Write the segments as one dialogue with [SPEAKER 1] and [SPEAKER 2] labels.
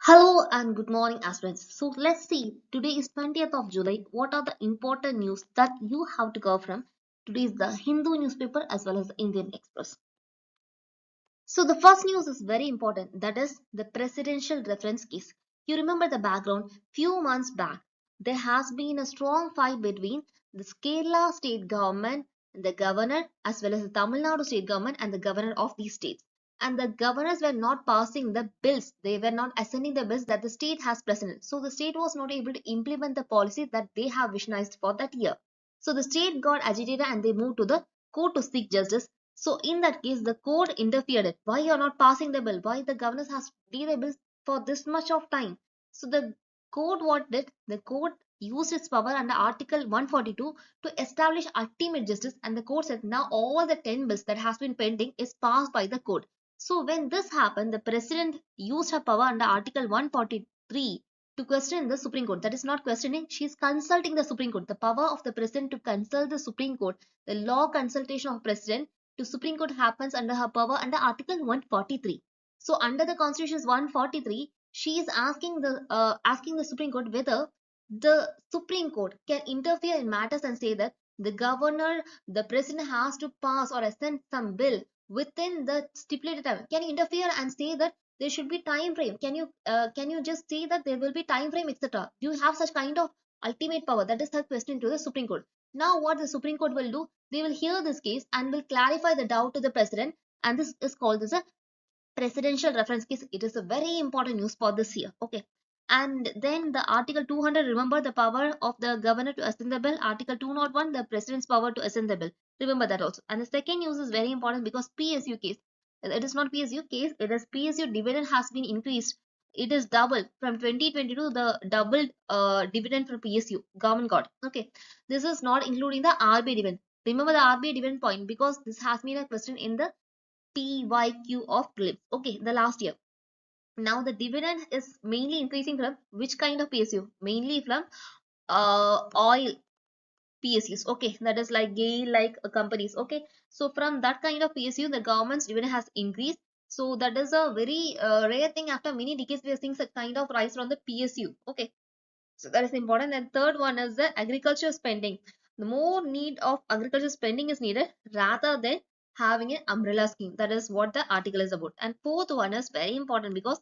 [SPEAKER 1] Hello and good morning aspirants. So let's see, today is 20th of July. What are the important news that you have to go from? Today is the Hindu newspaper as well as the Indian Express. So the first news is very important, that is the presidential reference case. You remember the background. Few months back there has been a strong fight between the Kerala state government and the governor as well as the Tamil Nadu state government and the governor of these states. And the governors were not passing the bills, they were not ascending the bills that the state has presented. So the state was not able to implement the policy that they have visionized for that year. So the state got agitated and they moved to the court to seek justice. So in that case, the court interfered. Why you're not passing the bill? Why the governors has delayed the bill for this much of time? So the court what did? The court used its power under Article 142 to establish ultimate justice, and the court said now all the 10 bills that has been pending is passed by the court. So when this happened, the president used her power under Article 143 to question the Supreme Court. That is not questioning, she is consulting the Supreme Court. The power of the president to consult the Supreme Court, the law consultation of president to Supreme Court happens under her power under Article 143. So under the Constitution's 143, she is asking the Supreme Court whether the Supreme Court can interfere in matters and say that the governor, the president has to pass or assent some bill within the stipulated time. Can you interfere and say that there should be time frame? Can you just say that there will be time frame, etc.? Do you have such kind of ultimate power? That is her question to the Supreme Court. Now what the Supreme Court will do, they will hear this case and will clarify the doubt to the president, and this is called as a presidential reference case. It is a very important news for this year. Okay. And then the Article 200, remember the power of the governor to ascend the bill. Article 201, the president's power to ascend the bill. Remember that also. And the second news is very important because PSU case. It is not PSU case, it is PSU dividend has been increased. It is double from 2022, the doubled dividend for PSU government got. Okay. This is not including the RBI dividend. Remember the RBI dividend point because this has been a question in the PYQ of prelims. Okay, the last year. Now the dividend is mainly increasing from which kind of PSU? Mainly from oil PSUs. Okay, that is like GAIL like companies. Okay, so from that kind of PSU, the government's dividend has increased. So that is a very rare thing. After many decades, we are seeing such kind of rise from the PSU. Okay, so that is important. And third one is the agriculture spending. The more need of agriculture spending is needed rather than having an umbrella scheme. That is what the article is about. And fourth one is very important because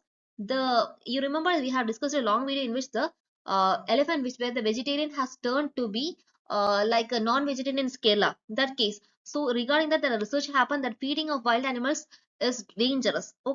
[SPEAKER 1] you remember we have discussed a long video in which the elephant, which where the vegetarian has turned to be like a non-vegetarian in Kerala. That case. So regarding that, the research happened that feeding of wild animals is dangerous. Okay.